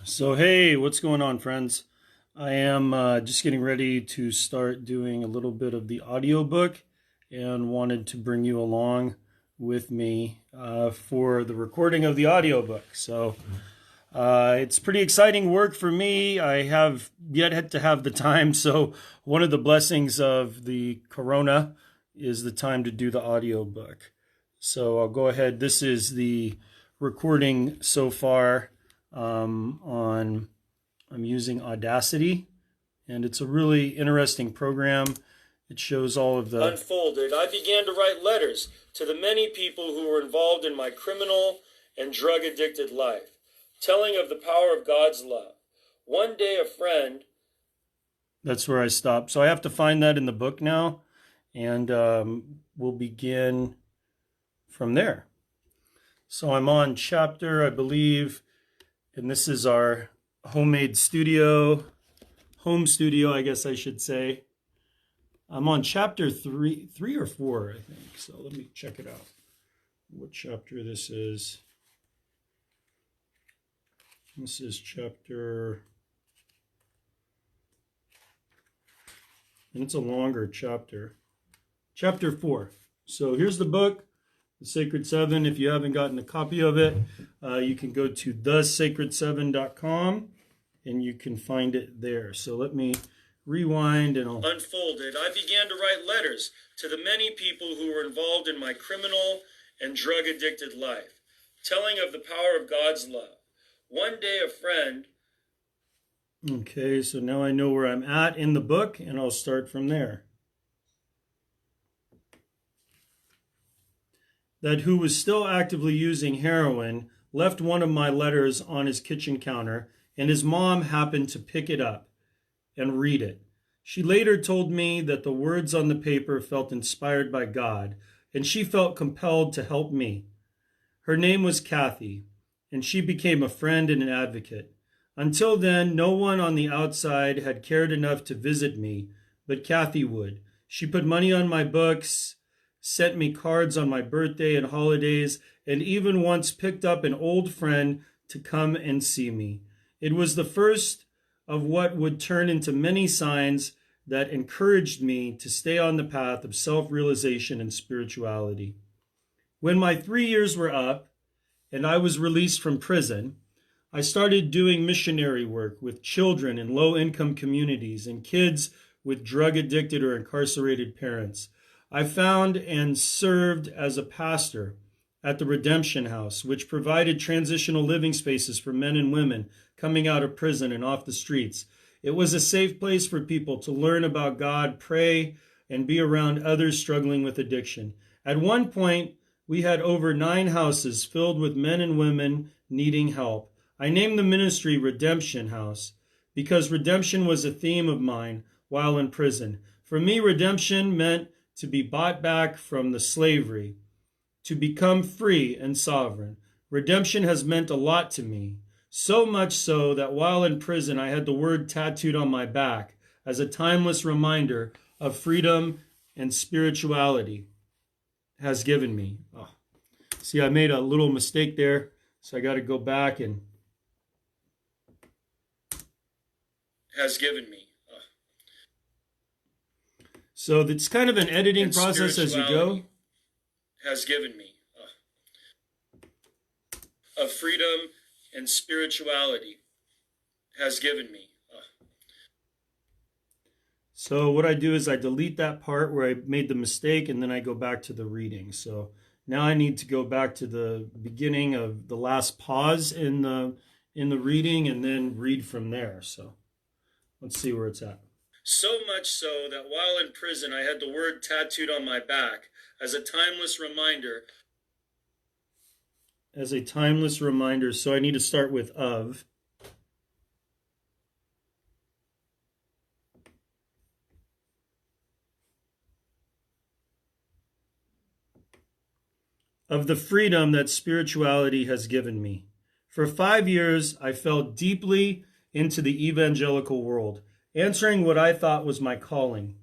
So, hey, what's going on, friends? I am just getting ready to start doing a little bit of the audiobook and wanted to bring you along with me for the recording of the audiobook. So, it's pretty exciting work for me. I have yet had to have the time. So, one of the blessings of the corona is the time to do the audiobook. So, I'll go ahead. This is the recording so far on I'm using Audacity, and it's a really interesting program. It shows all of the unfolded. I began to write letters to the many people who were involved in my criminal and drug-addicted life, telling of the power of God's love. One day a friend... That's where I stopped. So I have to find that in the book now, and we'll begin from there. So I'm on chapter, I believe, and this is our homemade studio, home studio, I guess I should say. I'm on chapter three or four, I think. So let me check it out. What chapter this is. This is chapter, and it's a longer chapter. Chapter 4. So here's the book, The Sacred Seven. If you haven't gotten a copy of it, you can go to thesacred7.com and you can find it there. So let me rewind and I'll unfold it. I began to write letters to the many people who were involved in my criminal and drug-addicted life, telling of the power of God's love. One day a friend... Okay, so now I know where I'm at in the book, and I'll start from there. That who was still actively using heroin left one of my letters on his kitchen counter, and his mom happened to pick it up and read it. She later told me that the words on the paper felt inspired by God, and she felt compelled to help me. Her name was Kathy, and she became a friend and an advocate. Until then, no one on the outside had cared enough to visit me, but Kathy would. She put money on my books, sent me cards on my birthday and holidays, and even once picked up an old friend to come and see me. It was the first of what would turn into many signs that encouraged me to stay on the path of self-realization and spirituality. When my 3 years were up and I was released from prison, I started doing missionary work with children in low-income communities and kids with drug-addicted or incarcerated parents. I found and served as a pastor at the Redemption House, which provided transitional living spaces for men and women coming out of prison and off the streets. It was a safe place for people to learn about God, pray, and be around others struggling with addiction. At one point, we had over 9 houses filled with men and women needing help. I named the ministry Redemption House because redemption was a theme of mine while in prison. For me, redemption meant to be bought back from the slavery, to become free and sovereign. Redemption has meant a lot to me, so much so that while in prison, I had the word tattooed on my back as a timeless reminder of freedom and spirituality has given me. Oh. See, I made a little mistake there, so I got to go back and has given me. So it's kind of an editing process as you go. Has given me of freedom and spirituality has given me. So what I do is I delete that part where I made the mistake and then I go back to the reading. So now I need to go back to the beginning of the last pause in the reading and then read from there. So let's see where it's at. So much so that while in prison, I had the word tattooed on my back as a timeless reminder. As a timeless reminder, so I need to start with of. Of the freedom that spirituality has given me. For 5 years, I fell deeply into the evangelical world, answering what I thought was my calling.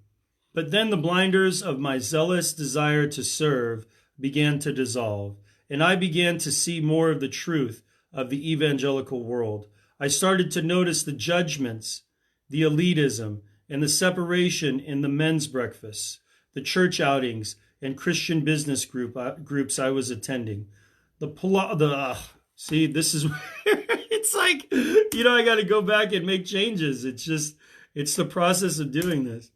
But then the blinders of my zealous desire to serve began to dissolve, and I began to see more of the truth of the evangelical world. I started to notice the judgments, the elitism, and the separation in the men's breakfasts, the church outings, and Christian business groups I was attending. See, this is where it's like, I got to go back and make changes. It's the process of doing this.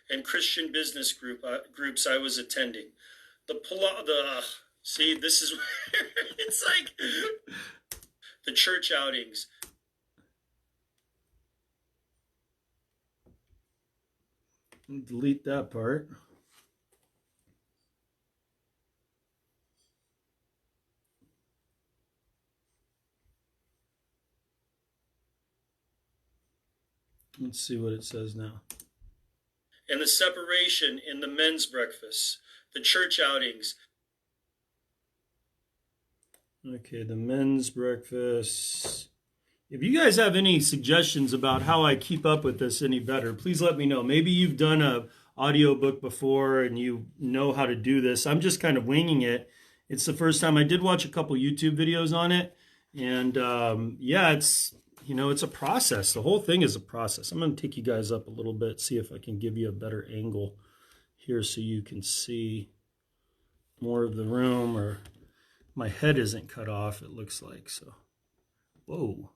And Christian business groups I was attending. See, this is where it's like the church outings. Delete that part. Let's see what it says now. And the separation in the men's breakfasts, the church outings. Okay, the men's breakfasts. If you guys have any suggestions about how I keep up with this any better, please let me know. Maybe you've done a audiobook before and you know how to do this. I'm just kind of winging it. It's the first time. I did watch a couple YouTube videos on it. And yeah, it's a process. The whole thing is a process. I'm going to take you guys up a little bit, see if I can give you a better angle here so you can see more of the room, or my head isn't cut off, it looks like. So, whoa.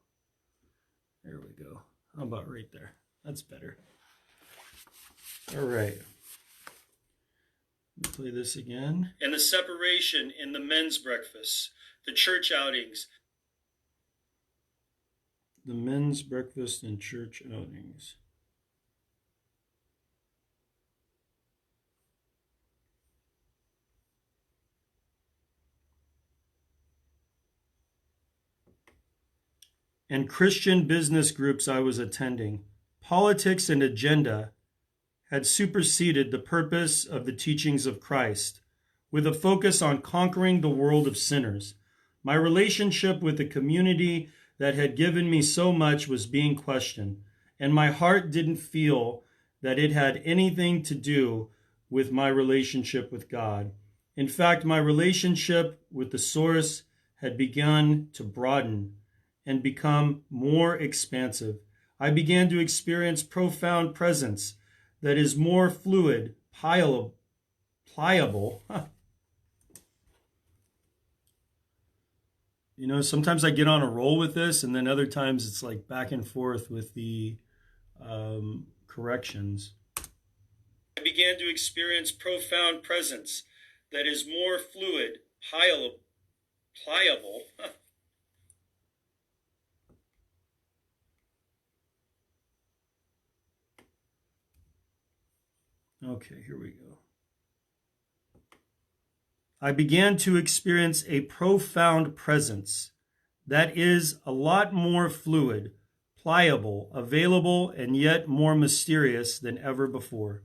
There we go. How about right there? That's better. All right. Let me play this again. And the separation in the men's breakfasts, the church outings. The men's breakfast and church outings. And Christian business groups I was attending. Politics and agenda had superseded the purpose of the teachings of Christ, with a focus on conquering the world of sinners. My relationship with the community that had given me so much was being questioned, and my heart didn't feel that it had anything to do with my relationship with God. In fact, my relationship with the source had begun to broaden and become more expansive. I began to experience profound presence that is more fluid, pliable. Sometimes I get on a roll with this, and then other times it's like back and forth with the corrections. I began to experience profound presence that is more fluid, pliable. Okay, here we go. I began to experience a profound presence that is a lot more fluid, pliable, available, and yet more mysterious than ever before.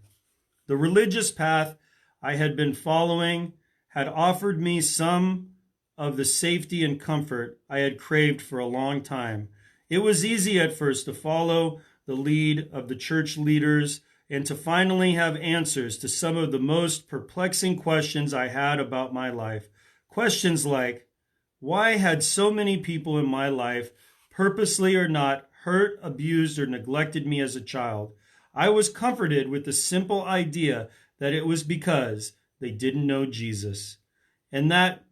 The religious path I had been following had offered me some of the safety and comfort I had craved for a long time. It was easy at first to follow the lead of the church leaders and to finally have answers to some of the most perplexing questions I had about my life. Questions like, why had so many people in my life, purposely or not, hurt, abused, or neglected me as a child? I was comforted with the simple idea that it was because they didn't know Jesus. And that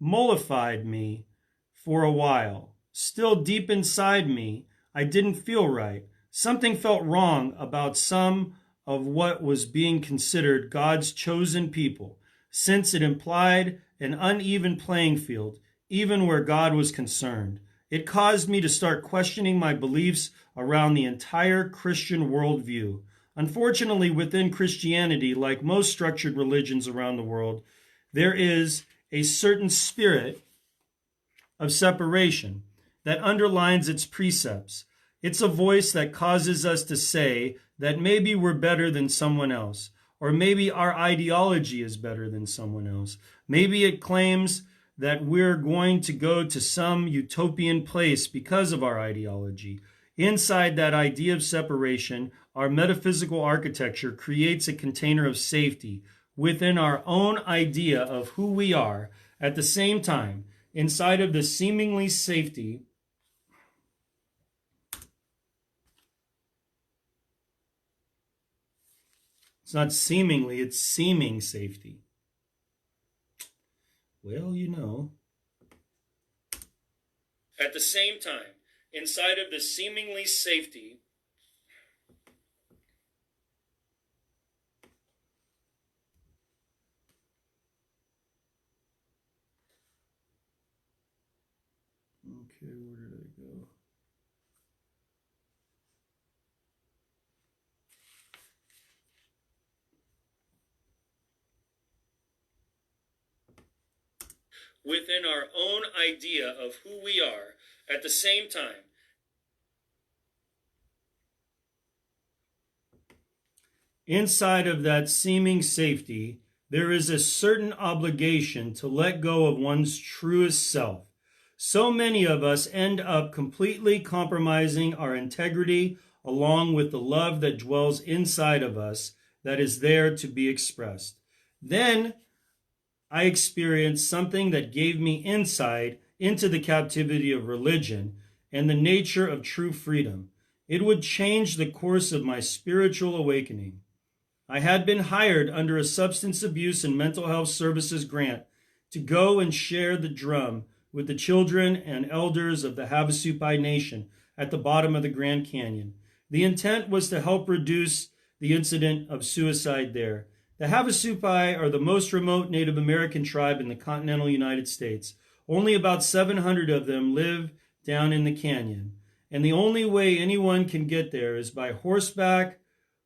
mollified me for a while. Still deep inside me, I didn't feel right. Something felt wrong about some of what was being considered God's chosen people, since it implied an uneven playing field, even where God was concerned. It caused me to start questioning my beliefs around the entire Christian worldview. Unfortunately, within Christianity, like most structured religions around the world, there is a certain spirit of separation that underlines its precepts. It's a voice that causes us to say that maybe we're better than someone else, or maybe our ideology is better than someone else. Maybe it claims that we're going to go to some utopian place because of our ideology. Inside that idea of separation, our metaphysical architecture creates a container of safety within our own idea of who we are. At the same time, inside of the seemingly safety, It's not seemingly, it's seeming safety. Well, you know. At the same time, inside of the seemingly safety, okay, where did I go? Within our own idea of who we are, at the same time, inside of that seeming safety, there is a certain obligation to let go of one's truest self. So many of us end up completely compromising our integrity along with the love that dwells inside of us that is there to be expressed. Then I experienced something that gave me insight into the captivity of religion and the nature of true freedom. It would change the course of my spiritual awakening. I had been hired under a substance abuse and mental health services grant to go and share the drum with the children and elders of the Havasupai Nation at the bottom of the Grand Canyon. The intent was to help reduce the incident of suicide there. The Havasupai are the most remote Native American tribe in the continental United States. Only about 700 of them live down in the canyon, and the only way anyone can get there is by horseback,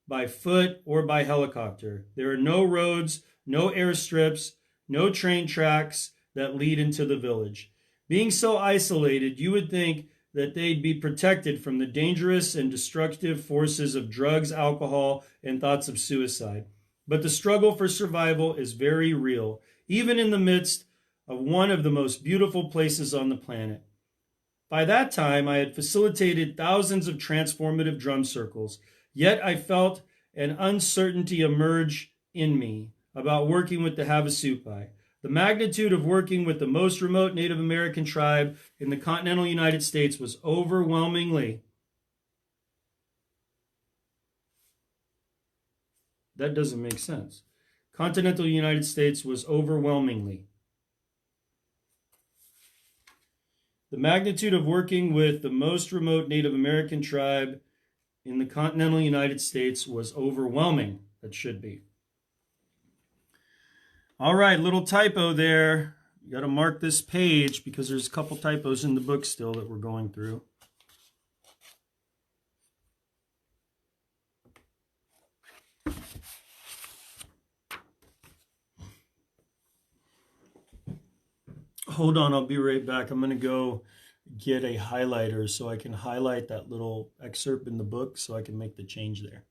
by foot, or by helicopter. There are no roads, no airstrips, no train tracks that lead into the village. Being so isolated, you would think that they'd be protected from the dangerous and destructive forces of drugs, alcohol, and thoughts of suicide. But the struggle for survival is very real, even in the midst of one of the most beautiful places on the planet. By that time, I had facilitated thousands of transformative drum circles, yet I felt an uncertainty emerge in me about working with the Havasupai. The magnitude of working with the most remote Native American tribe in the continental United States was overwhelmingly. That doesn't make sense. Continental United States was overwhelmingly. The magnitude of working with the most remote Native American tribe in the continental United States was overwhelming. That should be. All right, little typo there. You got to mark this page because there's a couple typos in the book still that we're going through. Hold on, I'll be right back. I'm going to go get a highlighter so I can highlight that little excerpt in the book so I can make the change there.